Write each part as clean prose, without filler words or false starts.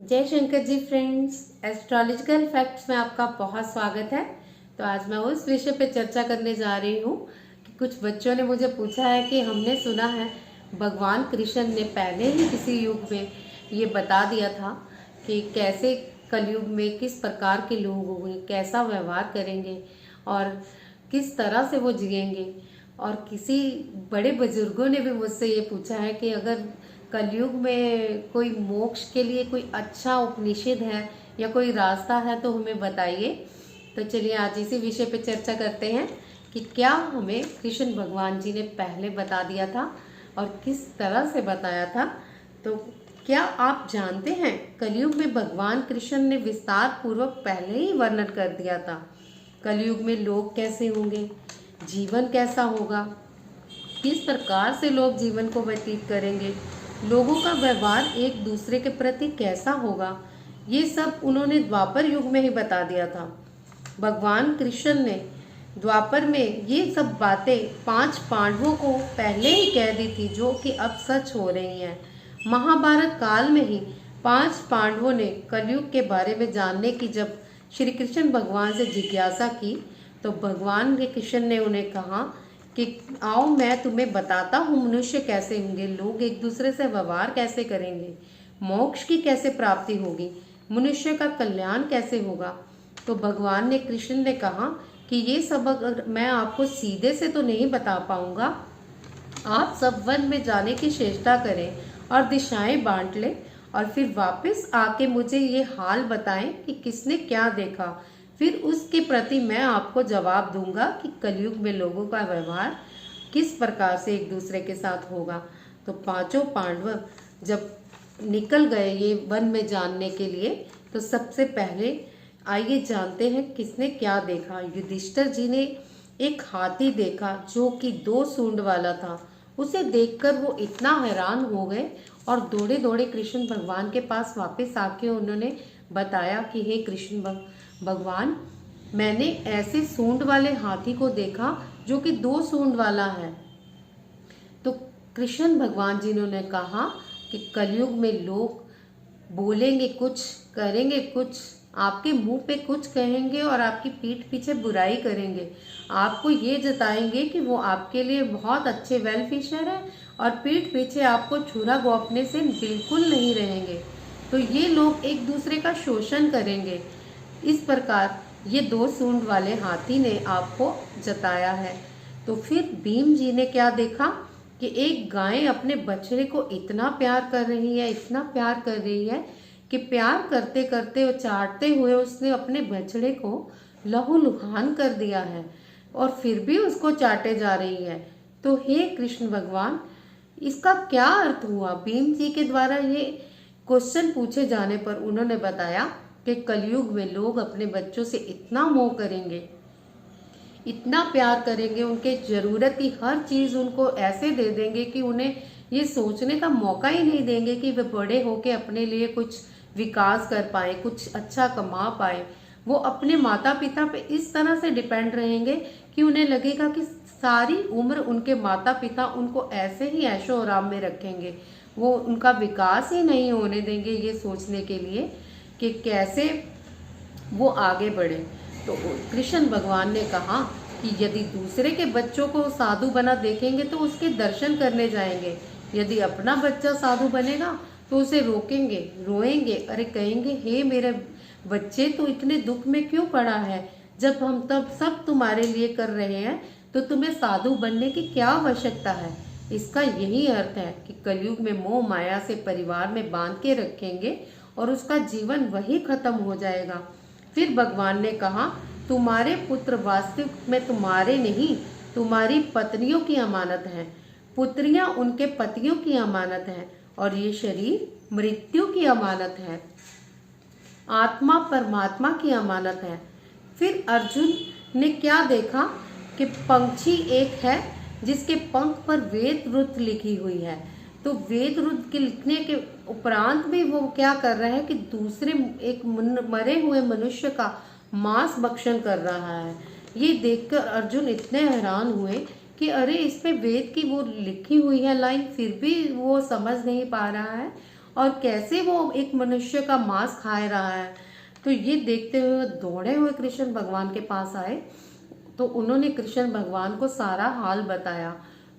जय Shankar ji friends, astrological facts में आपका बहुत स्वागत है। तो आज मैं उस विषय पे चर्चा करने जा रही हूँ कि कुछ बच्चों ने मुझे पूछा है कि हमने सुना है भगवान कृष्ण ने पहले ही किसी युग में ये बता दिया था कि कैसे कलयुग में किस प्रकार के लोग होंगे, कैसा व्यवहार करेंगे और किस तरह से वो जिएंगे। और किसी बड़े बुजुर्गों ने भी मुझसे ये पूछा है कि अगर कलयुग में कोई मोक्ष के लिए कोई अच्छा उपनिषद है या कोई रास्ता है तो हमें बताइए। तो चलिए आज इसी विषय पे चर्चा करते हैं कि क्या हमें कृष्ण भगवान जी ने पहले बता दिया था और किस तरह से बताया था। तो क्या आप जानते हैं कलयुग में भगवान कृष्ण ने विस्तार पूर्वक पहले ही वर्णन कर दिया था कलयुग में लोग कैसे होंगे, जीवन कैसा होगा, किस प्रकार से लोग जीवन को व्यतीत करेंगे, लोगों का व्यवहार एक दूसरे के प्रति कैसा होगा। ये सब उन्होंने द्वापर युग में ही बता दिया था। भगवान कृष्ण ने द्वापर में ये सब बातें 5 पांडवों को पहले ही कह दी थी, जो कि अब सच हो रही हैं। महाभारत काल में ही 5 पांडवों ने कलयुग के बारे में जानने की जब श्री कृष्ण भगवान से जिज्ञासा की तो भगवान कृष्ण ने उन्हें कहा कि आओ मैं तुम्हें बताता हूँ मनुष्य कैसे होंगे, लोग एक दूसरे से व्यवहार कैसे करेंगे, मोक्ष की कैसे प्राप्ति होगी, मनुष्य का कल्याण कैसे होगा। तो भगवान ने कृष्ण ने कहा कि ये सब अगर मैं आपको सीधे से तो नहीं बता पाऊंगा, आप सब वन में जाने की चेष्टा करें और दिशाएं बांट लें और फिर वापस आके मुझे ये हाल बताएं कि किसने क्या देखा। फिर उसके प्रति मैं आपको जवाब दूंगा कि कलयुग में लोगों का व्यवहार किस प्रकार से एक दूसरे के साथ होगा। तो 5 पांडव जब निकल गए ये वन में जानने के लिए, तो सबसे पहले आइए जानते हैं किसने क्या देखा। युधिष्ठिर जी ने एक हाथी देखा जो कि 2 सूंड वाला था। उसे देखकर वो इतना हैरान हो गए और दौड़े दौड़े कृष्ण भगवान के पास वापस आके उन्होंने बताया कि हे कृष्ण भगवान, मैंने ऐसे सूंड वाले हाथी को देखा जो कि 2 सूंड वाला है। तो कृष्ण भगवान जी ने कहा कि कलयुग में लोग बोलेंगे कुछ, करेंगे कुछ, आपके मुंह पे कुछ कहेंगे और आपकी पीठ पीछे बुराई करेंगे। आपको ये जताएंगे कि वो आपके लिए बहुत अच्छे वेल फिशर हैं और पीठ पीछे आपको छुरा गोपने से बिल्कुल नहीं रहेंगे। तो ये लोग एक दूसरे का शोषण करेंगे। इस प्रकार ये 2 सूंड वाले हाथी ने आपको जताया है। तो फिर भीम जी ने क्या देखा कि एक गाय अपने बछड़े को इतना प्यार कर रही है, इतना प्यार कर रही है कि प्यार करते करते और चाटते हुए उसने अपने बछड़े को लहूलुहान कर दिया है और फिर भी उसको चाटे जा रही है। तो हे कृष्ण भगवान, इसका क्या अर्थ हुआ। भीम जी के द्वारा ये क्वेश्चन पूछे जाने पर उन्होंने बताया कि कलयुग में लोग अपने बच्चों से इतना मोह करेंगे, इतना प्यार करेंगे, उनके जरूरत की हर चीज उनको ऐसे दे देंगे कि उन्हें ये सोचने का मौका ही नहीं देंगे कि वे बड़े होके अपने लिए कुछ विकास कर पाए, कुछ अच्छा कमा पाए। वो अपने माता पिता पे इस तरह से डिपेंड रहेंगे कि उन्हें लगेगा कि सारी उम्र उनके माता पिता उनको ऐसे ही ऐशो आराम में रखेंगे। वो उनका विकास ही नहीं होने देंगे ये सोचने के लिए कि कैसे वो आगे बढ़े। तो कृष्ण भगवान ने कहा कि यदि दूसरे के बच्चों को साधु बना देखेंगे तो उसके दर्शन करने जाएंगे, यदि अपना बच्चा साधु बनेगा तो उसे रोकेंगे, रोएंगे, अरे कहेंगे हे मेरे बच्चे तो इतने दुख में क्यों पड़ा है, जब हम तब सब तुम्हारे लिए कर रहे हैं तो तुम्हें साधु बनने की क्या आवश्यकता है। इसका यही अर्थ है कि कलयुग में मोह माया से परिवार में बांध के रखेंगे और उसका जीवन वही खत्म हो जाएगा। फिर भगवान ने कहा तुम्हारे पुत्र वास्तविक में तुम्हारे नहीं, तुम्हारी पत्नियों की अमानत है, पुत्रियां उनके पतियों की अमानत है और ये शरीर मृत्यु की अमानत है, आत्मा परमात्मा की अमानत है। फिर अर्जुन ने क्या देखा कि पंछी एक है जिसके पंख पर वेद रुद्र लिखी हुई है। तो वेद रुद्र के लिखने के उपरांत भी वो क्या कर रहा है कि दूसरे एक मरे हुए मनुष्य का मांस भक्षण कर रहा है। ये देखकर अर्जुन इतने हैरान हुए कि अरे इस पे वेद की वो लिखी हुई है लाइन, फिर भी वो समझ नहीं पा रहा है और कैसे वो एक मनुष्य का मांस खा रहा है। तो ये देखते हुए दौड़े हुए कृष्ण भगवान के पास आए। तो उन्होंने कृष्ण भगवान को सारा हाल बताया।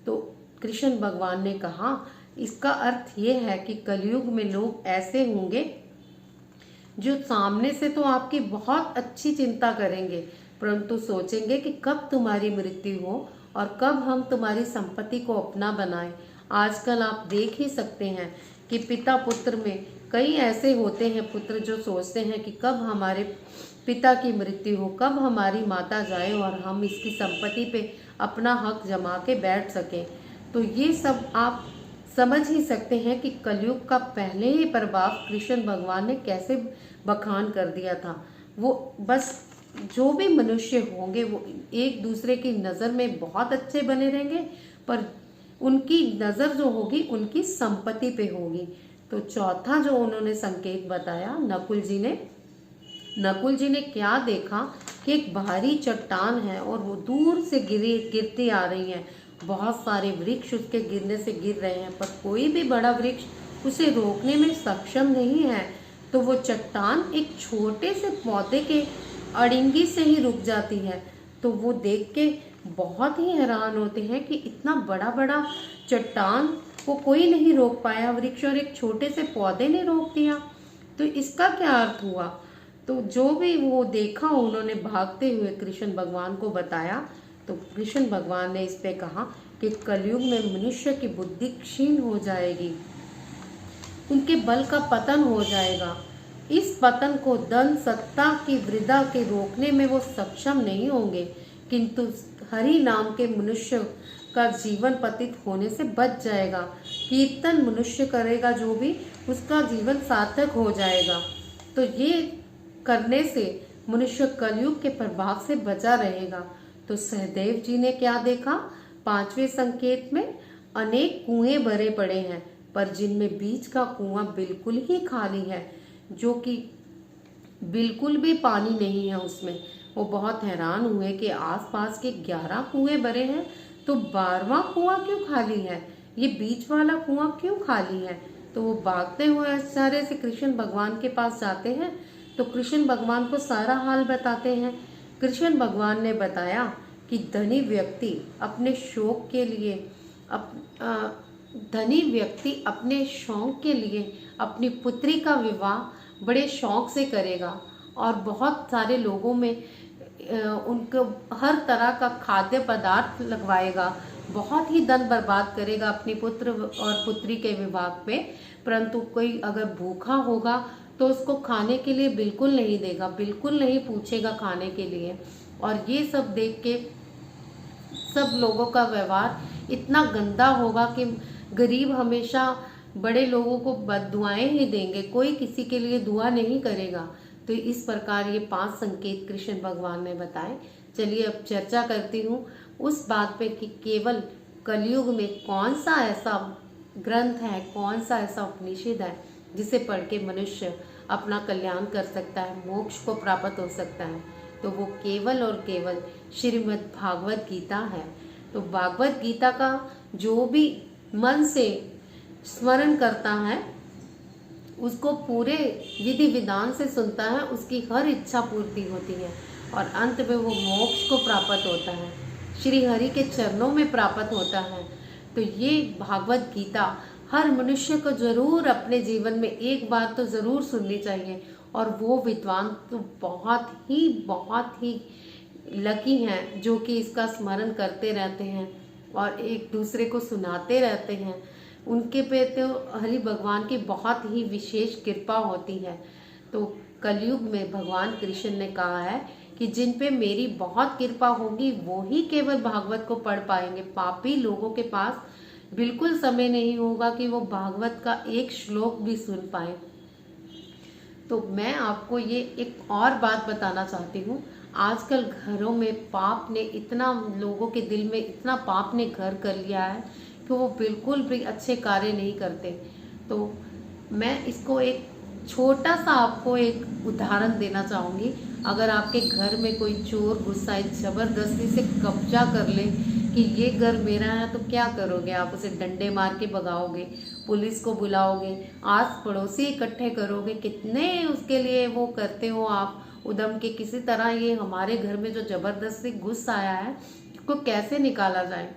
तो कृष्ण भगवान ने कहा, इसका अर्थ ये है कि कलयुग में लोग ऐसे होंगे जो सामने से तो आपकी बहुत अच्छी चिंता करेंगे, परंतु सोचेंगे कि कब तुम्हारी मृत्यु हो और कब हम तुम्हारी संपत्ति को अपना बनाएं। आजकल आप देख ही सकते हैं कि पिता पुत्र में कई ऐसे होते हैं पुत्र जो सोचते हैं कि कब हमारे पिता की मृत्यु हो, कब हमारी माता जाए और हम इसकी संपत्ति पे अपना हक जमा के बैठ सकें। तो ये सब आप समझ ही सकते हैं कि कलयुग का पहले ही प्रभाव कृष्ण भगवान ने कैसे बखान कर दिया था। वो बस जो भी मनुष्य होंगे वो एक दूसरे की नज़र में बहुत अच्छे बने रहेंगे, पर उनकी नज़र जो होगी उनकी संपत्ति पे होगी। तो चौथा जो उन्होंने संकेत बताया नकुल जी ने क्या देखा कि एक भारी चट्टान है और वो दूर से गिरती आ रही है। बहुत सारे वृक्ष उसके गिरने से गिर रहे हैं, पर कोई भी बड़ा वृक्ष उसे रोकने में सक्षम नहीं है। तो वो चट्टान एक छोटे से पौधे के अड़िंगी से ही रुक जाती है। तो वो देख के बहुत ही हैरान होते हैं कि इतना बड़ा बड़ा चट्टान को कोई नहीं रोक पाया, वृक्ष और एक छोटे से पौधे ने रोक दिया। तो इसका क्या अर्थ हुआ? तो जो भी वो देखा उन्होंने भागते हुए कृष्ण भगवान को बताया। तो कृष्ण भगवान ने इस पे कहा कि कलयुग में मनुष्य की बुद्धि क्षीण हो जाएगी, उनके बल का पतन हो जाएगा। इस पतन को धन सत्ता की वृद्धा के रोकने में वो सक्षम नहीं होंगे, किंतु हरि नाम के मनुष्य का जीवन पतित होने से बच जाएगा। कीर्तन मनुष्य करेगा जो भी, उसका जीवन सार्थक हो जाएगा। तो ये करने से मनुष्य कलयुग के प्रभाव से बचा रहेगा। तो सहदेव जी ने क्या देखा? पांचवें संकेत में अनेक कुएं भरे पड़े हैं, पर जिनमें बीच का कुआं बिल्कुल ही खाली है, जो कि बिल्कुल भी पानी नहीं है उसमें। वो बहुत हैरान हुए कि आसपास के 11 कुएं भरे हैं, तो 12वां कुआं क्यों खाली है, ये बीच वाला कुआं क्यों खाली है। तो वो भागते हुए आश्चर्य से कृष्ण भगवान के पास जाते हैं। तो कृष्ण भगवान को सारा हाल बताते हैं। कृष्ण भगवान ने बताया कि धनी व्यक्ति अपने शौक के लिए अपनी पुत्री का विवाह बड़े शौक से करेगा और बहुत सारे लोगों में उनको हर तरह का खाद्य पदार्थ लगवाएगा, बहुत ही धन बर्बाद करेगा अपनी पुत्र और पुत्री के विवाह पे। परंतु कोई अगर भूखा होगा तो उसको खाने के लिए बिल्कुल नहीं देगा, बिल्कुल नहीं पूछेगा खाने के लिए। और ये सब देख के सब लोगों का व्यवहार इतना गंदा होगा कि गरीब हमेशा बड़े लोगों को बद्दुआएं ही देंगे, कोई किसी के लिए दुआ नहीं करेगा। तो इस प्रकार ये 5 संकेत कृष्ण भगवान ने बताए। चलिए अब चर्चा करती हूँ उस बात पे कि केवल कलयुग में कौन सा ऐसा ग्रंथ है, कौन सा ऐसा उपनिषद है जिसे पढ़ के मनुष्य अपना कल्याण कर सकता है, मोक्ष को प्राप्त हो सकता है। तो वो केवल और केवल श्रीमद् भागवत गीता है। तो भागवत गीता का जो भी मन से स्मरण करता है, उसको पूरे विधि विधान से सुनता है, उसकी हर इच्छा पूर्ति होती है और अंत में वो मोक्ष को प्राप्त होता है, श्री हरि के चरणों में प्राप्त होता है। तो ये भागवत गीता हर मनुष्य को जरूर अपने जीवन में एक बार तो जरूर सुननी चाहिए। और वो विद्वान तो बहुत ही लकी हैं जो कि इसका स्मरण करते रहते हैं और एक दूसरे को सुनाते रहते हैं। उनके पे तो हरि भगवान की बहुत ही विशेष कृपा होती है। तो कलयुग में भगवान कृष्ण ने कहा है कि जिन पे मेरी बहुत कृपा होगी वो ही केवल भागवत को पढ़ पाएंगे। पापी लोगों के पास बिल्कुल समय नहीं होगा कि वो भागवत का एक श्लोक भी सुन पाए। तो मैं आपको ये एक और बात बताना चाहती हूँ। आजकल घरों में पाप ने इतना, लोगों के दिल में इतना पाप ने घर कर लिया है कि वो बिल्कुल भी अच्छे कार्य नहीं करते। तो मैं इसको एक छोटा सा आपको एक उदाहरण देना चाहूँगी। अगर आपके घर में कोई चोर घुस आए, जबरदस्ती से कब्जा कर ले कि ये घर मेरा है तो क्या करोगे आप? उसे डंडे मार के भगाओगे, पुलिस को बुलाओगे, आस पड़ोसी इकट्ठे करोगे, कितने उसके लिए वो करते हो आप उदम के किसी तरह ये हमारे घर में जो जबरदस्ती घुस आया है इसको कैसे निकाला जाए।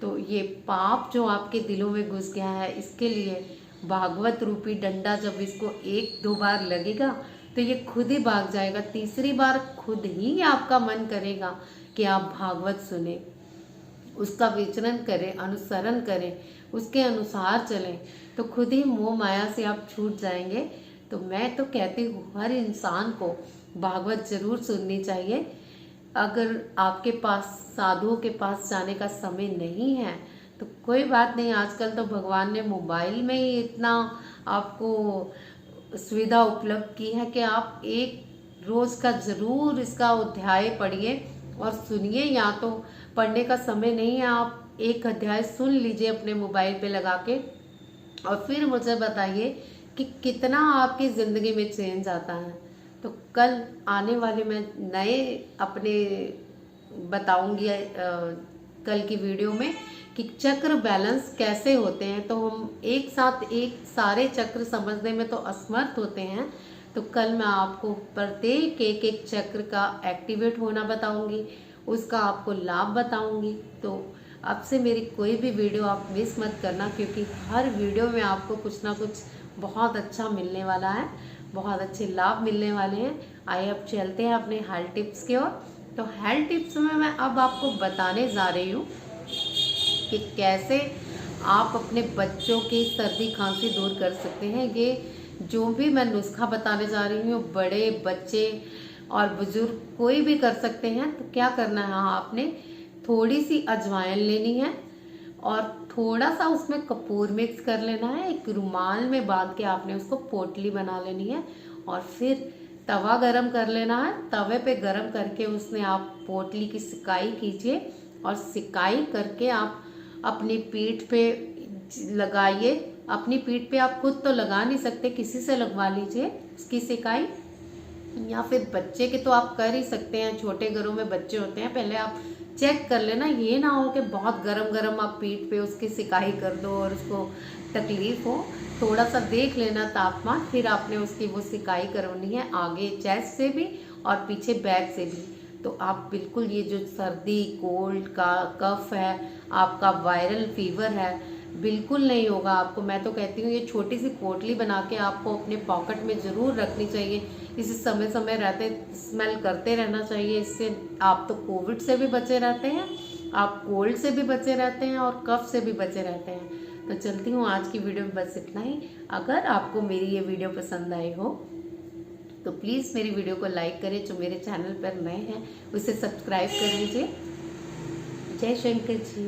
तो ये पाप जो आपके दिलों में घुस गया है, इसके लिए भागवत रूपी डंडा जब इसको 1-2 बार लगेगा तो ये खुद ही भाग जाएगा। तीसरी बार खुद ही आपका मन करेगा कि आप भागवत सुने, उसका विचरण करें, अनुसरण करें, उसके अनुसार चलें, तो खुद ही मोह माया से आप छूट जाएंगे। तो मैं तो कहती हूँ हर इंसान को भागवत जरूर सुननी चाहिए। अगर आपके पास साधुओं के पास जाने का समय नहीं है तो कोई बात नहीं, आजकल तो भगवान ने मोबाइल में ही इतना आपको सुविधा उपलब्ध की है कि आप एक रोज का जरूर इसका अध्याय पढ़िए और सुनिए। या तो पढ़ने का समय नहीं है, आप एक अध्याय सुन लीजिए अपने मोबाइल पे लगा के और फिर मुझे बताइए कि कितना आपकी ज़िंदगी में चेंज आता है। तो कल आने वाले मैं नए अपने बताऊंगी कल की वीडियो में कि चक्र बैलेंस कैसे होते हैं। तो हम एक साथ एक सारे चक्र समझने में तो असमर्थ होते हैं, तो कल मैं आपको प्रत्येक एक चक्र का एक्टिवेट होना बताऊंगी, उसका आपको लाभ बताऊंगी। तो अब से मेरी कोई भी वीडियो आप मिस मत करना, क्योंकि हर वीडियो में आपको कुछ ना कुछ बहुत अच्छा मिलने वाला है, बहुत अच्छे लाभ मिलने वाले हैं। आइए अब चलते हैं अपने हेल्थ टिप्स की ओर। तो हेल्थ टिप्स में मैं अब आपको बताने जा रही हूँ कि कैसे आप अपने बच्चों की सर्दी खांसी दूर कर सकते हैं। ये जो भी मैं नुस्खा बताने जा रही हूँ बड़े बच्चे और बुजुर्ग कोई भी कर सकते हैं। तो क्या करना है, आपने थोड़ी सी अजवाइन लेनी है और थोड़ा सा उसमें कपूर मिक्स कर लेना है। एक रुमाल में बांध के आपने उसको पोटली बना लेनी है और फिर तवा गरम कर लेना है। तवे पे गरम करके उसमें आप पोटली की सिकाई कीजिए और सिकाई करके आप अपनी पीठ पे लगाइए। अपनी पीठ पे आप खुद तो लगा नहीं सकते, किसी से लगवा लीजिए इसकी सिकाई, या फिर बच्चे के तो आप कर ही सकते हैं, छोटे घरों में बच्चे होते हैं। पहले आप चेक कर लेना, ये ना हो कि बहुत गरम गरम आप पीठ पे उसकी सिकाई कर दो और उसको तकलीफ हो। थोड़ा सा देख लेना तापमान, फिर आपने उसकी वो सिकाई करवानी है आगे चेस्ट से भी और पीछे बैक से भी। तो आप बिल्कुल ये जो सर्दी कोल्ड का कफ है, आपका वायरल फीवर है, बिल्कुल नहीं होगा आपको। मैं तो कहती हूँ ये छोटी सी पोटली बना के आपको अपने पॉकेट में ज़रूर रखनी चाहिए। इसे समय समय रहते स्मेल करते रहना चाहिए। इससे आप तो कोविड से भी बचे रहते हैं, आप कोल्ड से भी बचे रहते हैं और कफ से भी बचे रहते हैं। तो चलती हूँ, आज की वीडियो में बस इतना ही। अगर आपको मेरी ये वीडियो पसंद आई हो तो प्लीज़ मेरी वीडियो को लाइक करें, जो मेरे चैनल पर नए हैं उसे सब्सक्राइब कर लीजिए। जय शंकर जी।